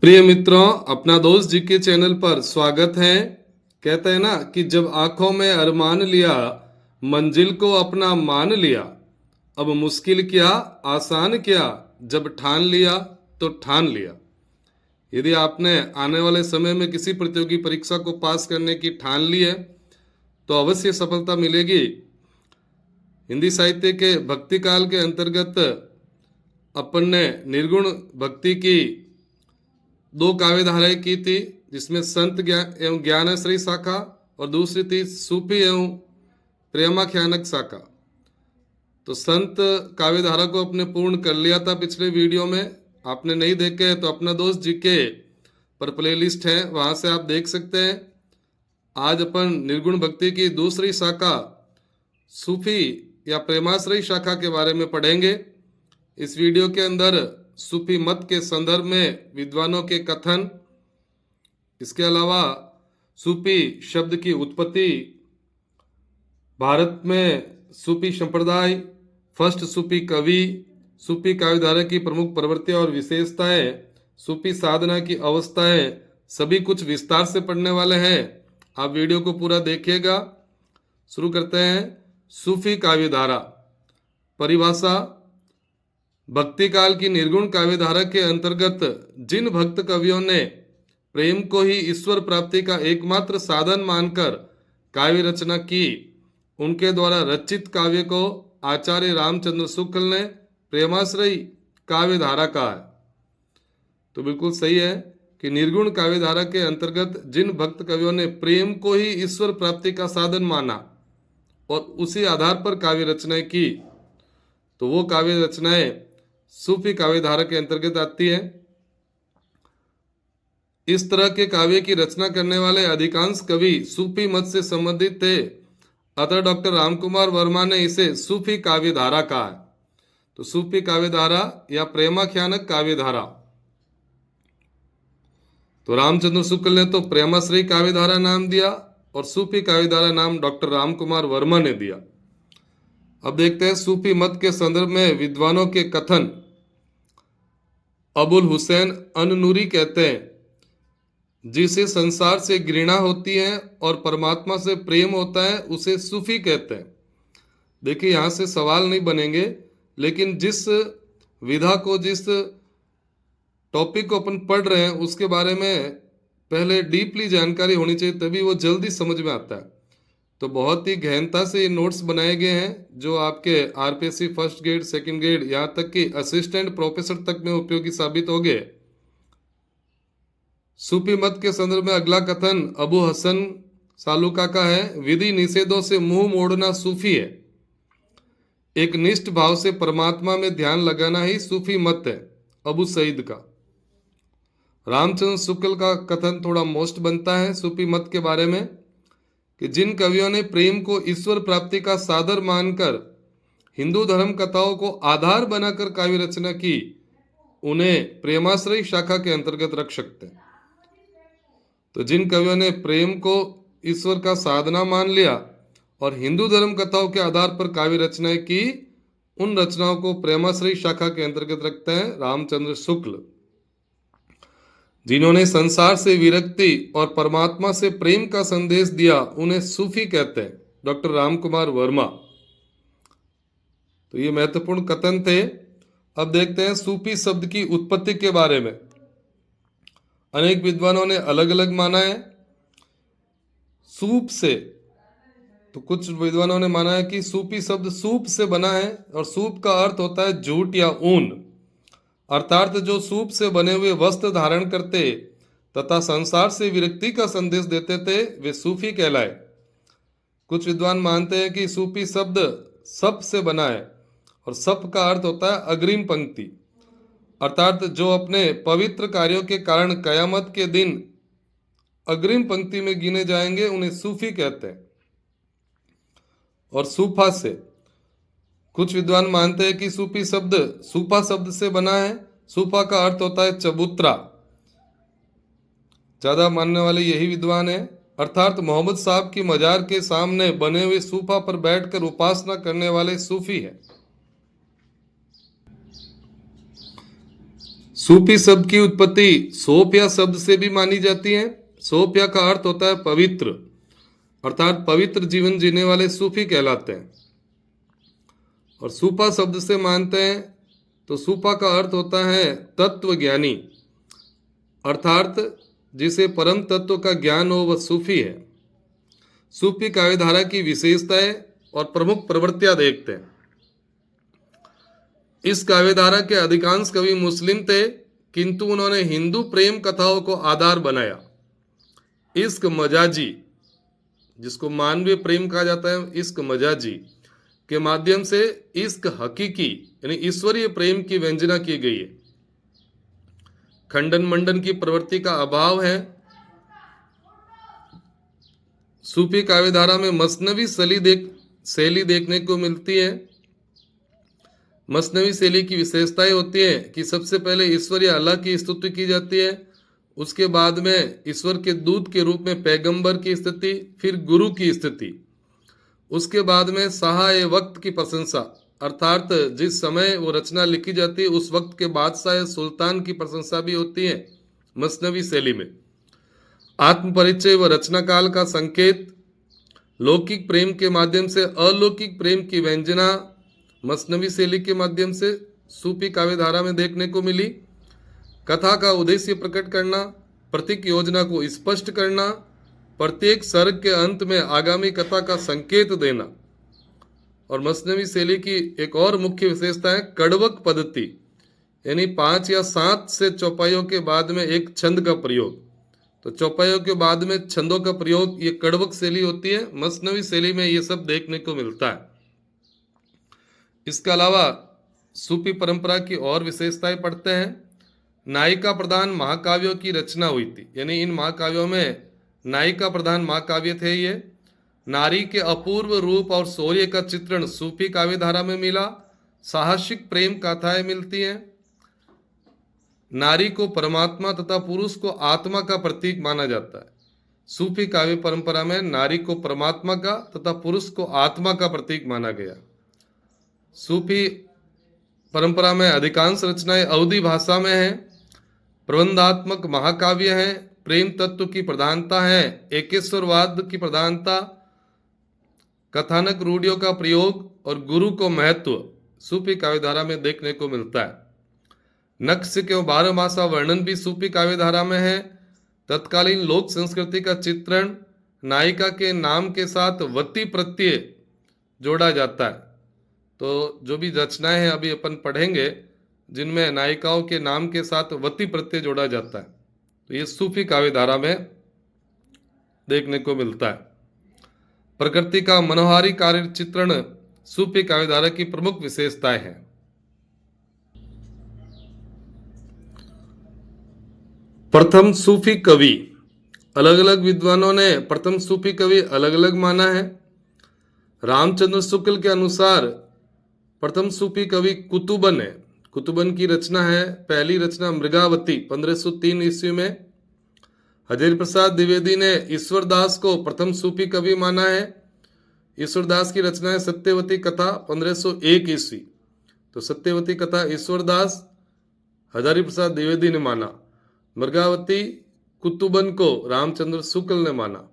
प्रिय मित्रों, अपना दोस्त जी के चैनल पर स्वागत है। कहते हैं ना कि जब आंखों में अरमान लिया, मंजिल को अपना मान लिया। अब मुश्किल क्या आसान क्या, जब ठान लिया तो ठान लिया। यदि आपने आने वाले समय में किसी प्रतियोगी परीक्षा को पास करने की ठान ली है तो अवश्य सफलता मिलेगी। हिंदी साहित्य के भक्ति काल के अंतर्गत अपन ने निर्गुण भक्ति की दो काव्य धाराएं की थी, जिसमें संत ज्ञान एवं ज्ञानाश्रयी शाखा और दूसरी थी सूफी एवं प्रेमाख्यानक शाखा। तो संत काव्य धारा को अपने पूर्ण कर लिया था पिछले वीडियो में। आपने नहीं देखे तो अपना दोस्त जी के पर प्लेलिस्ट है, वहां से आप देख सकते हैं। आज अपन निर्गुण भक्ति की दूसरी शाखा सूफी या प्रेमाश्रयी शाखा के बारे में पढ़ेंगे। इस वीडियो के अंदर सूफी मत के संदर्भ में विद्वानों के कथन, इसके अलावा सूफी शब्द की उत्पत्ति, भारत में सूफी संप्रदाय, फर्स्ट सूफी कवि, सूफी काव्यधारा की प्रमुख प्रवृत्तियां और विशेषताएं, सूफी साधना की अवस्थाएं, सभी कुछ विस्तार से पढ़ने वाले हैं। आप वीडियो को पूरा देखिएगा। शुरू करते हैं। सूफी काव्यधारा परिभाषा: भक्ति काल की निर्गुण काव्यधारा के अंतर्गत जिन भक्त कवियों ने प्रेम को ही ईश्वर प्राप्ति का एकमात्र साधन मानकर काव्य रचना की, उनके द्वारा रचित काव्य को आचार्य रामचंद्र शुक्ल ने प्रेमाश्रयी काव्यधारा कहा है। तो बिल्कुल सही है कि निर्गुण काव्यधारा के अंतर्गत जिन भक्त कवियों ने प्रेम को ही ईश्वर प्राप्ति का साधन माना और उसी आधार पर काव्य रचनाएं की, तो वो काव्य रचनाएं सूफी काव्यधारा के अंतर्गत आती है। इस तरह के काव्य की रचना करने वाले अधिकांश कवि सूफी मत से संबंधित थे, अतः डॉक्टर रामकुमार वर्मा ने इसे सूफी काव्यधारा कहा है। तो सूफी काव्यधारा या प्रेमाख्यानक काव्यधारा, तो रामचंद्र शुक्ल ने तो प्रेमाश्रयी काव्यधारा नाम दिया और सूफी काव्यधारा नाम डॉक्टर रामकुमार वर्मा ने दिया। अब देखते हैं सूफी मत के संदर्भ में विद्वानों के कथन। अबुल हुसैन अन-नूरी कहते हैं, जिसे संसार से घृणा होती है और परमात्मा से प्रेम होता है उसे सूफी कहते हैं। देखिए, यहां से सवाल नहीं बनेंगे, लेकिन जिस विधा को, जिस टॉपिक को अपन पढ़ रहे हैं उसके बारे में पहले डीपली जानकारी होनी चाहिए, तभी वो जल्दी समझ में आता है। तो बहुत ही गहनता से ये नोट्स बनाए गए हैं, जो आपके RPSC first grade, second grade, यहाँ तक कि असिस्टेंट प्रोफेसर तक में उपयोगी साबित हो गए। सूफी मत के संदर्भ में अगला कथन अबू हसन सालुका का है, विधि निषेधों से मुंह मोड़ना सूफी है। एक निष्ठ भाव से परमात्मा में ध्यान लगाना ही सूफी मत है। अबू सईद का। रामचंद्र शुक्ल का कथन थोड़ा मोस्ट बनता है सूफी मत के बारे में, कि जिन कवियों ने प्रेम को ईश्वर प्राप्ति का साधन मानकर हिंदू धर्म कथाओं को आधार बनाकर काव्य रचना की, उन्हें प्रेमाश्रयी शाखा के अंतर्गत रख सकते हैं। तो जिन कवियों ने प्रेम को ईश्वर का साधना मान लिया और हिंदू धर्म कथाओं के आधार पर काव्य रचनाएं की, उन रचनाओं को प्रेमाश्रयी शाखा के अंतर्गत रखते हैं रामचंद्र शुक्ल। जिन्होंने संसार से विरक्ति और परमात्मा से प्रेम का संदेश दिया, उन्हें सूफी कहते हैं, डॉक्टर रामकुमार वर्मा। तो ये महत्वपूर्ण कथन थे। अब देखते हैं सूफी शब्द की उत्पत्ति के बारे में। अनेक विद्वानों ने अलग अलग माना है। सूप से, तो कुछ विद्वानों ने माना है कि सूफी शब्द सूप से बना है और सूप का अर्थ होता है जूट या ऊन, अर्थात जो सूप से बने हुए वस्त्र धारण करते तथा संसार से विरक्ति का संदेश देते थे, वे सूफी कहलाए। कुछ विद्वान मानते हैं कि सूफी शब्द सप से बना है और सप का अर्थ होता है अग्रिम पंक्ति, अर्थात जो अपने पवित्र कार्यों के कारण कयामत के दिन अग्रिम पंक्ति में गिने जाएंगे, उन्हें सूफी कहते हैं। और सूफा से, कुछ विद्वान मानते हैं कि सूफी शब्द सूफा शब्द से बना है। सूफा का अर्थ होता है चबूतरा। ज्यादा मानने वाले यही विद्वान है, अर्थात मोहम्मद साहब की मजार के सामने बने हुए सूफा पर बैठकर उपासना करने वाले सूफी है। सूफी शब्द की उत्पत्ति सोफिया शब्द से भी मानी जाती है। सोफिया का अर्थ होता है पवित्र, अर्थात पवित्र जीवन जीने वाले सूफी कहलाते हैं। और सूफा शब्द से मानते हैं तो सूफा का अर्थ होता है तत्व ज्ञानी, अर्थात जिसे परम तत्व का ज्ञान हो वह सूफी है। सूफी काव्यधारा की विशेषताएं और प्रमुख प्रवृत्तियां देखते हैं। इस काव्यधारा के अधिकांश कवि मुस्लिम थे, किंतु उन्होंने हिंदू प्रेम कथाओं को आधार बनाया। इश्क मजाजी, जिसको मानवीय प्रेम कहा जाता है, इश्क मजाजी के माध्यम से इश्क हकीकी यानी ईश्वरीय प्रेम की व्यंजना की गई है। खंडन मंडन की प्रवृत्ति का अभाव है। सूफी काव्यधारा में मसनवी शैली देखने को मिलती है। मसनवी शैली की विशेषताएं होती है कि सबसे पहले ईश्वर या अल्लाह की स्तुति की जाती है, उसके बाद में ईश्वर के दूत के रूप में पैगंबर की स्थिति, फिर गुरु की स्थिति, उसके बाद में सहाय वक्त की प्रशंसा, अर्थात जिस समय वो रचना लिखी जाती है उस वक्त के बादशाह या सुल्तान की प्रशंसा भी होती है मसनवी शैली में। आत्म परिचय व रचना काल का संकेत, लौकिक प्रेम के माध्यम से अलौकिक प्रेम की व्यंजना मसनवी शैली के माध्यम से सूफी काव्यधारा में देखने को मिली। कथा का उद्देश्य प्रकट करना, प्रतीक योजना को स्पष्ट करना, प्रत्येक सर्ग के अंत में आगामी कथा का संकेत देना। और मसनवी शैली की एक और मुख्य विशेषता है कड़वक पद्धति, यानी 5 या 7 से चौपाइयों के बाद में एक छंद का प्रयोग। तो चौपाइयों के बाद में छंदों का प्रयोग, ये कड़वक शैली होती है। मसनवी शैली में ये सब देखने को मिलता है। इसके अलावा सूफी परंपरा की और विशेषताएं पढ़ते हैं। नायिका प्रधान महाकाव्यों की रचना हुई थी, यानी इन महाकाव्यों में नायिका प्रधान महाकाव्य थे। ये नारी के अपूर्व रूप और शौर्य का चित्रण सूफी काव्यधारा में मिला। साहसिक प्रेम गाथाएं मिलती हैं। नारी को परमात्मा तथा पुरुष को आत्मा का प्रतीक माना जाता है। सूफी काव्य परंपरा में नारी को परमात्मा का तथा पुरुष को आत्मा का प्रतीक माना गया। सूफी परंपरा में अधिकांश रचनाएं अवधी भाषा में हैं। प्रबंधात्मक महाकाव्य हैं। प्रेम तत्व की प्रधानता है, एकेश्वरवाद की प्रधानता, कथानक रूढ़ियों का प्रयोग और गुरु को महत्व सूफी काव्यधारा में देखने को मिलता है। नक्श के 12 मासा वर्णन भी सूफी काव्यधारा में है। तत्कालीन लोक संस्कृति का चित्रण, नायिका के नाम के साथ वती प्रत्यय जोड़ा जाता है। तो जो भी रचनाएं हैं अभी अपन पढ़ेंगे जिनमें नायिकाओं के नाम के साथ वती प्रत्यय जोड़ा जाता है, तो ये सूफी काव्यधारा में देखने को मिलता है। प्रकृति का मनोहारी कार्य चित्रण सूफी काव्यधारा की प्रमुख विशेषताएं हैं। प्रथम सूफी कवि, अलग अलग विद्वानों ने प्रथम सूफी कवि अलग अलग माना है। रामचंद्र शुक्ल के अनुसार प्रथम सूफी कवि कुतुबन है। कुतुबन की रचना है, पहली रचना मृगावती 1503 ईस्वी में। हजेर प्रसाद द्विवेदी ने ईश्वरदास को प्रथम सूफी कवि माना है। ईश्वरदास की रचना है सत्यवती कथा 1501 ईस्वी। तो सत्यवती कथा ईश्वरदास, हजारी प्रसाद द्विवेदी ने माना। मृगावती कुतुबन को रामचंद्र शुक्ल ने माना।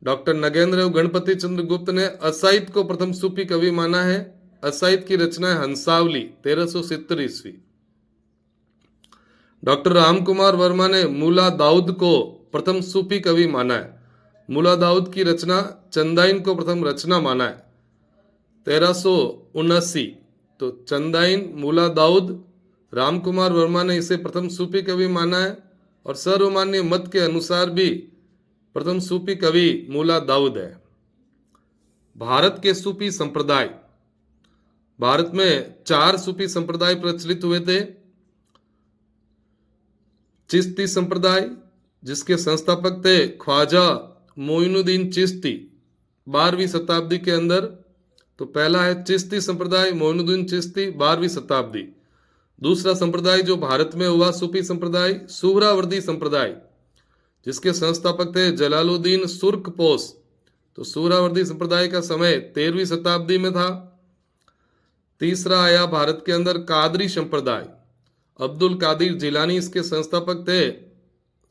डॉक्टर नगेंद्र एवं गणपति चंद्र गुप्त ने असाइद को प्रथम सूफी कवि माना है। असाइद की रचना है हंसावली 1370 ईस्वी। डॉक्टर रामकुमार वर्मा ने मूला दाऊद को प्रथम सूफी कवि माना है। मूला दाऊद की रचना चंदाइन को प्रथम रचना माना है 1379। तो चंदाइन, मूला दाऊद, रामकुमार वर्मा ने इसे प्रथम सूफी कवि माना है। और सर्वमान्य मत के अनुसार भी प्रथम सूफी कवि मूला दाऊद है। भारत के सूफी संप्रदाय, भारत में 4 सूफी संप्रदाय प्रचलित हुए थे। चिश्ती संप्रदाय, जिसके संस्थापक थे ख्वाजा मोइनुद्दीन चिश्ती 12वीं शताब्दी के अंदर। तो पहला है चिश्ती संप्रदाय, मोइनुद्दीन चिश्ती 12वीं शताब्दी। दूसरा संप्रदाय जो भारत में हुआ सूफी संप्रदाय, सुहरावर्दी संप्रदाय, जिसके संस्थापक थे जलालुद्दीन सुर्खपोश। तो सुहरावर्दी संप्रदाय का समय 13वीं शताब्दी में था। तीसरा आया भारत के अंदर कादरी संप्रदाय, अब्दुल कादिर जिलानी इसके संस्थापक थे,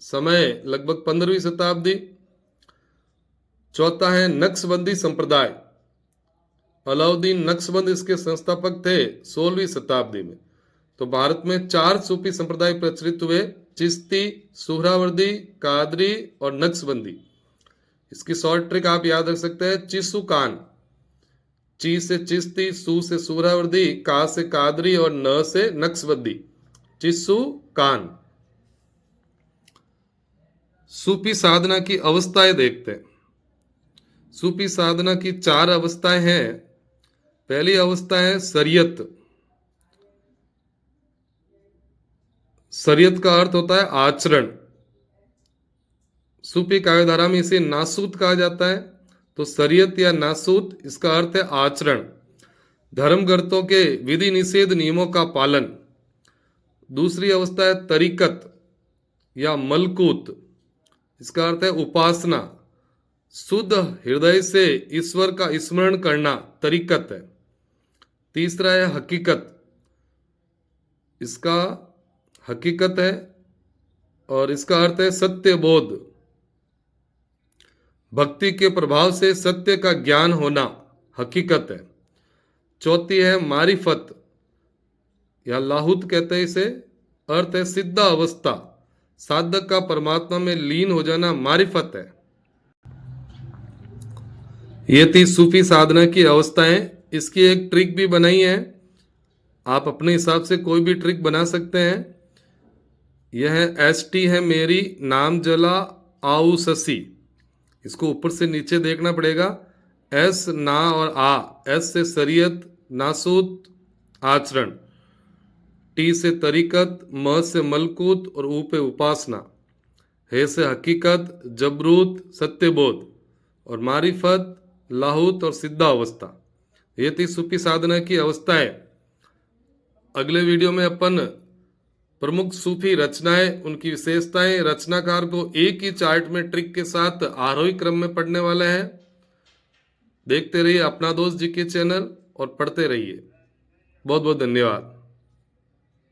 समय लगभग 15वीं शताब्दी। चौथा है नक्शबंदी संप्रदाय, अलाउद्दीन नक्शबंद इसके संस्थापक थे 16वीं शताब्दी में। तो भारत में 4 सूफी संप्रदाय प्रचलित हुए, चिश्ती, सुहरावर्दी, कादरी और नक्शबंदी। इसकी शॉर्ट ट्रिक आप याद रख सकते हैं, चिसु कान। ची से चिश्ती, सू से सुहरावर्दी, का से कादरी और न से नक्शबंदी, चिसु कान। सूफी साधना की अवस्थाएं देखते हैं। सूफी साधना की 4 अवस्थाएं हैं। पहली अवस्था है शरीयत। शरीयत का अर्थ होता है आचरण। सूफी काव्यधारा में इसे नासूत कहा जाता है। तो शरीयत या नासूत इसका अर्थ है आचरण, धर्मग्रंथों के विधि निषेध नियमों का पालन। दूसरी अवस्था है तरीकत या मलकूत, इसका अर्थ है उपासना, शुद्ध हृदय से ईश्वर का स्मरण करना तरीकत है। तीसरा है हकीकत, इसका हकीकत है और इसका अर्थ है सत्य बोध, भक्ति के प्रभाव से सत्य का ज्ञान होना हकीकत है। चौथी है मारिफत या लाहुत कहते हैं इसे, अर्थ है सिद्ध अवस्था, साधक का परमात्मा में लीन हो जाना मारिफत है। ये थी सूफी साधना की अवस्थाएं। इसकी एक ट्रिक भी बनाई है, आप अपने हिसाब से कोई भी ट्रिक बना सकते हैं। यह ST है मेरी, नाम जला आऊ ससी, इसको ऊपर से नीचे देखना पड़ेगा। S ना और आ, S से शरीयत, नासूत आचरण, T से तरीकत, म से मलकूत और ऊ पे उपासना, हे से हकीकत, जबरूत सत्यबोध और मारिफत लाहुत और सिद्धा अवस्था। ये थी सूफी साधना की अवस्थाएं। अगले वीडियो में अपन प्रमुख सूफी रचनाएं, उनकी विशेषताएं, रचनाकार को एक ही चार्ट में ट्रिक के साथ आरोही क्रम में पढ़ने वाले हैं। देखते रहिए अपना दोस्त जी के चैनल और पढ़ते रहिए। बहुत बहुत धन्यवाद।